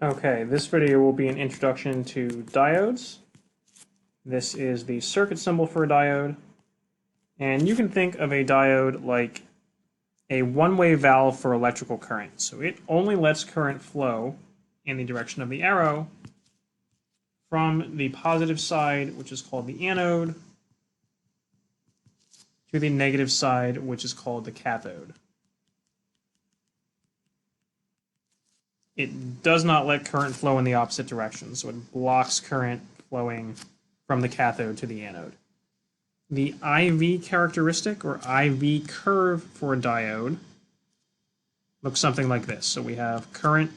Okay, this video will be an introduction to diodes. This is the circuit symbol for a diode. And you can think of a diode like a one-way valve for electrical current. So it only lets current flow in the direction of the arrow from the positive side, which is called the anode, to the negative side, which is called the cathode. It does not let current flow in the opposite direction, so it blocks current flowing from the cathode to the anode. The IV characteristic, or IV curve for a diode, looks something like this. So we have current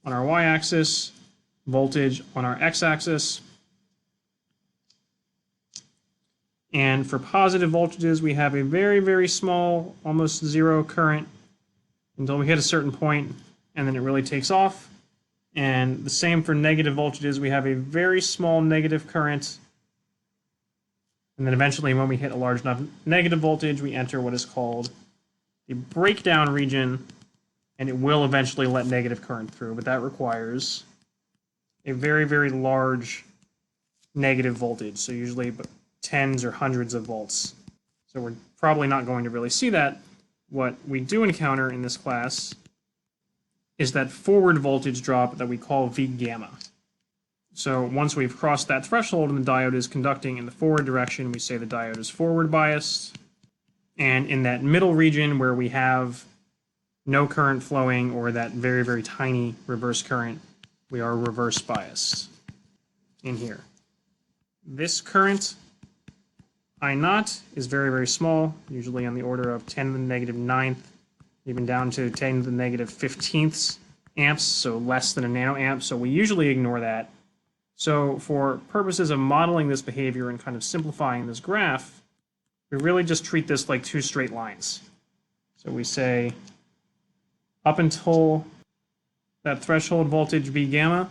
on our y-axis, voltage on our x-axis, and for positive voltages we have a very, very small, almost zero current until we hit a certain point, and then it really takes off. And the same for negative voltages, we have a very small negative current, and then eventually when we hit a large enough negative voltage, we enter what is called the breakdown region, and it will eventually let negative current through, but that requires a very, very large negative voltage, so usually tens or hundreds of volts. So we're probably not going to really see that. What we do encounter in this class is that forward voltage drop that we call V gamma. So once we've crossed that threshold and the diode is conducting in the forward direction, we say the diode is forward biased. And in that middle region where we have no current flowing or that very, very tiny reverse current, we are reverse biased in here. This current, I naught, is very, very small, usually on the order of 10 to the negative 9th, even down to 10 to the negative 15ths amps, so less than a nanoamp, so we usually ignore that. So for purposes of modeling this behavior and kind of simplifying this graph, we really just treat this like two straight lines. So we say up until that threshold voltage V gamma,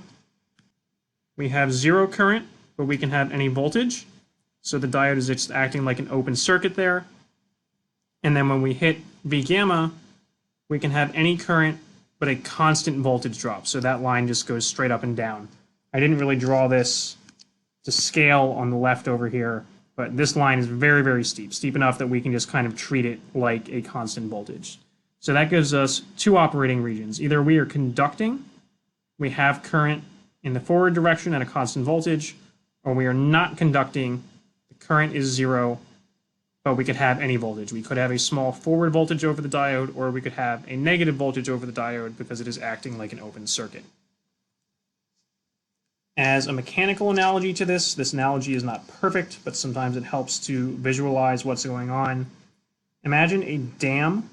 we have zero current, but we can have any voltage. So the diode is just acting like an open circuit there. And then when we hit V gamma, we can have any current but a constant voltage drop. So that line just goes straight up and down. I didn't really draw this to scale on the left over here, but this line is very, very steep, steep enough that we can just kind of treat it like a constant voltage. So that gives us two operating regions. Either we are conducting, we have current in the forward direction at a constant voltage, or we are not conducting, the current is zero, but we could have any voltage. We could have a small forward voltage over the diode, or we could have a negative voltage over the diode because it is acting like an open circuit. As a mechanical analogy to this, this analogy is not perfect, but sometimes it helps to visualize what's going on. Imagine a dam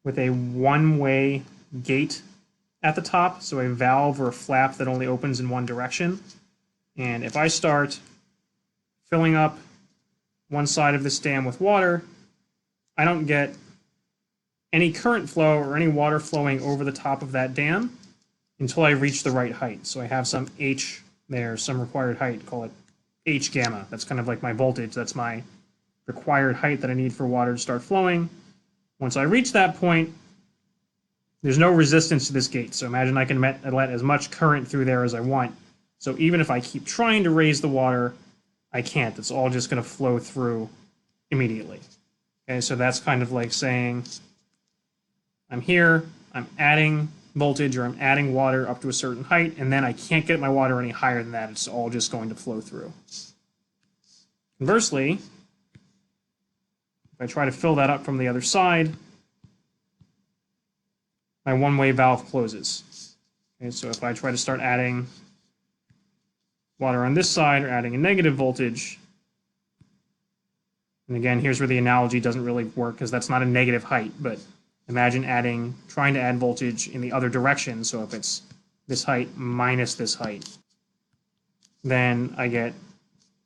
with a one-way gate at the top, so a valve or a flap that only opens in one direction. And if I start filling up one side of this dam with water, I don't get any current flow or any water flowing over the top of that dam until I reach the right height. So I have some H there, some required height, call it H gamma. That's kind of like my voltage. That's my required height that I need for water to start flowing. Once I reach that point, there's no resistance to this gate. So imagine I can let as much current through there as I want. So even if I keep trying to raise the water, I can't. It's all just going to flow through immediately. Okay, so that's kind of like saying I'm here, I'm adding voltage or I'm adding water up to a certain height, and then I can't get my water any higher than that. It's all just going to flow through. Conversely, if I try to fill that up from the other side, my one-way valve closes. Okay, so if I try to start adding water on this side or adding a negative voltage, and again, here's where the analogy doesn't really work because that's not a negative height, but imagine trying to add voltage in the other direction. So if it's this height minus this height, then I get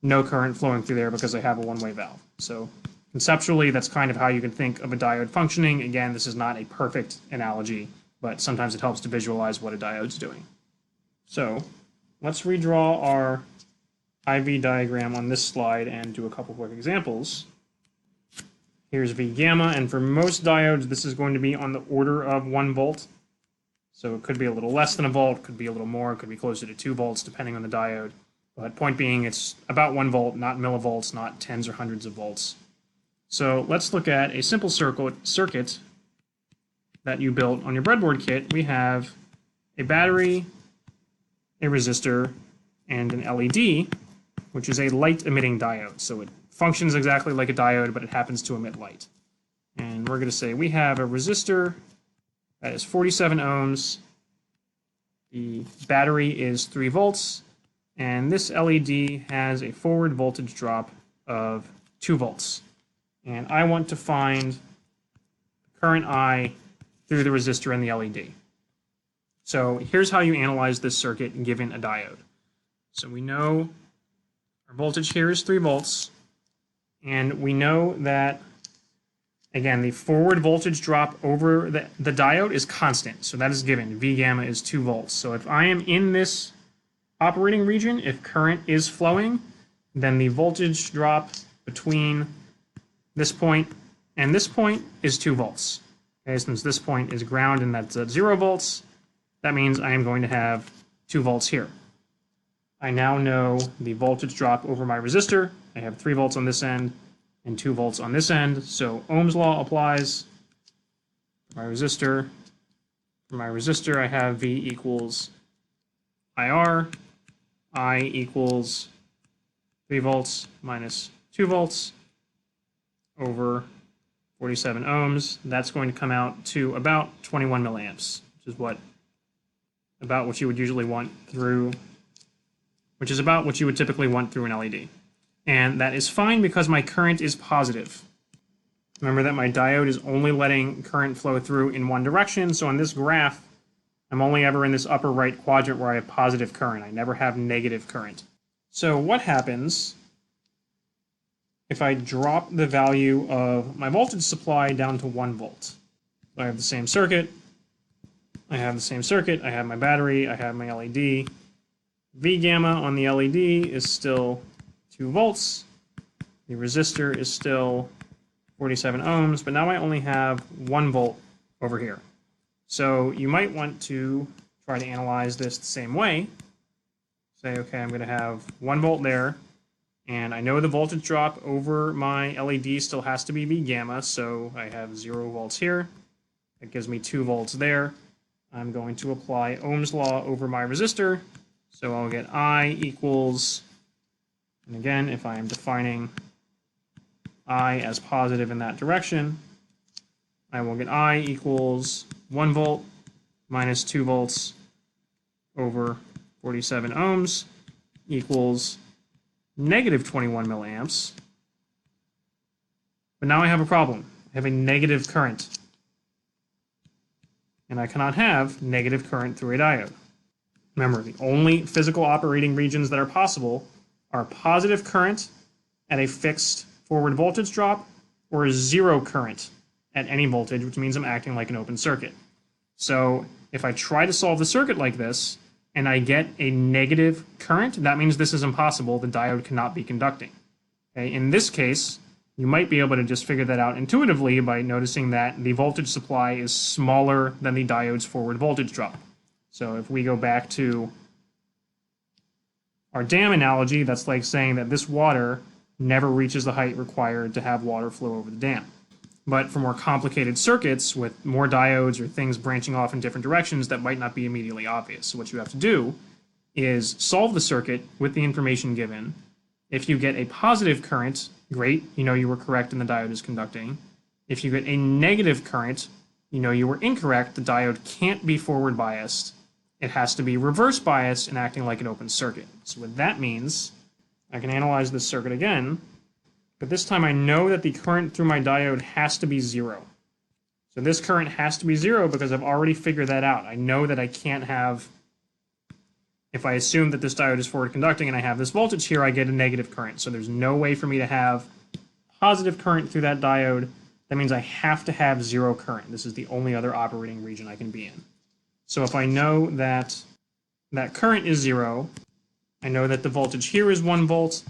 no current flowing through there because I have a one-way valve. So conceptually, that's kind of how you can think of a diode functioning. Again, this is not a perfect analogy, but sometimes it helps to visualize what a diode's doing. So let's redraw our IV diagram on this slide and do a couple quick examples. Here's V gamma, and for most diodes, this is going to be on the order of 1 volt. So it could be a little less than a volt, could be a little more, could be closer to 2 volts, depending on the diode. But point being, it's about 1 volt, not millivolts, not tens or hundreds of volts. So let's look at a simple circuit that you built on your breadboard kit. We have a battery, a resistor, and an LED, which is a light-emitting diode. So it functions exactly like a diode, but it happens to emit light. And we're going to say we have a resistor that is 47 ohms. The battery is 3 volts. And this LED has a forward voltage drop of 2 volts. And I want to find current I through the resistor and the LED. So here's how you analyze this circuit given a diode. So we know our voltage here is 3 volts, and we know that, again, the forward voltage drop over the diode is constant, so that is given. V gamma is 2 volts. So if I am in this operating region, if current is flowing, then the voltage drop between this point and this point is 2 volts. Okay, since this point is ground and that's at 0 volts, that means I am going to have 2 volts here. I now know the voltage drop over my resistor. I have 3 volts on this end and 2 volts on this end, so Ohm's law applies. For my resistor, I have V equals IR. I equals 3 volts minus 2 volts over 47 ohms. That's going to come out to about 21 milliamps, which is about what you would usually want through, which is about what you would typically want through an LED. And that is fine because my current is positive. Remember that my diode is only letting current flow through in one direction, so on this graph, I'm only ever in this upper right quadrant where I have positive current. I never have negative current. So what happens if I drop the value of my voltage supply down to 1 volt? I have the same circuit. I have my battery, I have my LED. V gamma on the LED is still 2 volts. The resistor is still 47 ohms, but now I only have 1 volt over here. So you might want to try to analyze this the same way. Say, okay, I'm going to have 1 volt there, and I know the voltage drop over my LED still has to be V gamma, so I have 0 volts here. That gives me 2 volts there. I'm going to apply Ohm's law over my resistor, so I'll get I equals, and again, if I am defining I as positive in that direction, I will get I equals 1 volt minus 2 volts over 47 ohms equals negative 21 milliamps. But now I have a problem. I have a negative current. And I cannot have negative current through a diode. Remember, the only physical operating regions that are possible are positive current at a fixed forward voltage drop or 0 current at any voltage, which means I'm acting like an open circuit. So if I try to solve the circuit like this and I get a negative current, that means this is impossible. The diode cannot be conducting. Okay? In this case, you might be able to just figure that out intuitively by noticing that the voltage supply is smaller than the diode's forward voltage drop. So if we go back to our dam analogy, that's like saying that this water never reaches the height required to have water flow over the dam. But for more complicated circuits with more diodes or things branching off in different directions, that might not be immediately obvious. So what you have to do is solve the circuit with the information given. If you get a positive current, great, you know you were correct and the diode is conducting. If you get a negative current, you know you were incorrect, the diode can't be forward biased. It has to be reverse biased and acting like an open circuit. So what that means, I can analyze this circuit again, but this time I know that the current through my diode has to be 0. So this current has to be 0 because I've already figured that out. I know that I can't have, if I assume that this diode is forward conducting and I have this voltage here, I get a negative current. So there's no way for me to have positive current through that diode. That means I have to have 0 current. This is the only other operating region I can be in. So if I know that that current is 0, I know that the voltage here is 1 volt,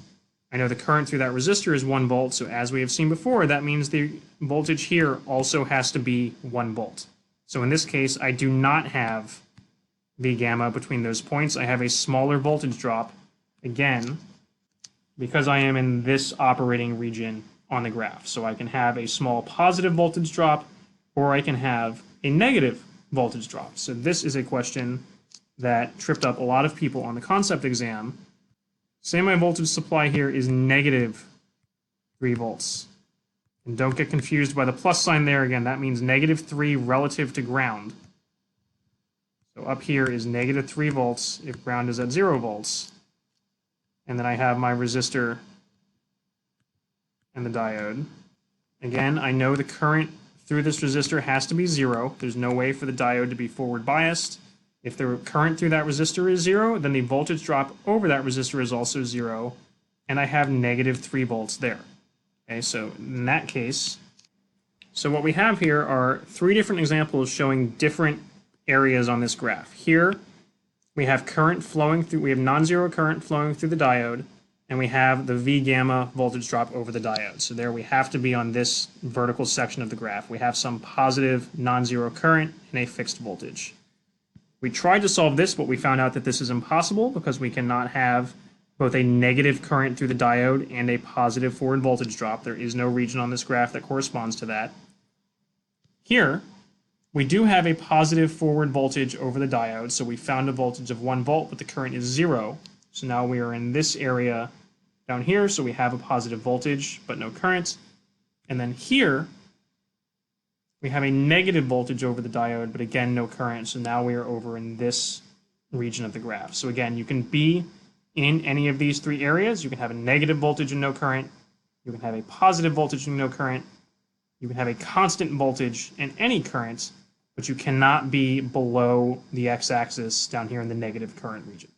I know the current through that resistor is 1 volt, so as we have seen before, that means the voltage here also has to be 1 volt. So in this case, I do not have V gamma between those points. I have a smaller voltage drop, again, because I am in this operating region on the graph. So I can have a small positive voltage drop, or I can have a negative voltage drop. So this is a question that tripped up a lot of people on the concept exam. Say my voltage supply here is negative 3 volts. And don't get confused by the plus sign there. Again, that means negative 3 relative to ground. So up here is negative 3 volts if ground is at 0 volts. And then I have my resistor and the diode. Again, I know the current through this resistor has to be 0. There's no way for the diode to be forward biased. If the current through that resistor is 0, then the voltage drop over that resistor is also 0, and I have negative 3 volts there. Okay, so in that case, so what we have here are 3 different examples showing different areas on this graph. Here, we have current flowing through, we have non-zero current flowing through the diode, and we have the V gamma voltage drop over the diode. So there we have to be on this vertical section of the graph. We have some positive non-zero current and a fixed voltage. We tried to solve this, but we found out that this is impossible because we cannot have both a negative current through the diode and a positive forward voltage drop. There is no region on this graph that corresponds to that. Here, we do have a positive forward voltage over the diode, so we found a voltage of 1 volt, but the current is 0. So now we are in this area down here, so we have a positive voltage, but no current. And then here, we have a negative voltage over the diode, but again, no current. So now we are over in this region of the graph. So again, you can be in any of these 3 areas. You can have a negative voltage and no current. You can have a positive voltage and no current. You can have a constant voltage and any current, but you cannot be below the x-axis down here in the negative current region.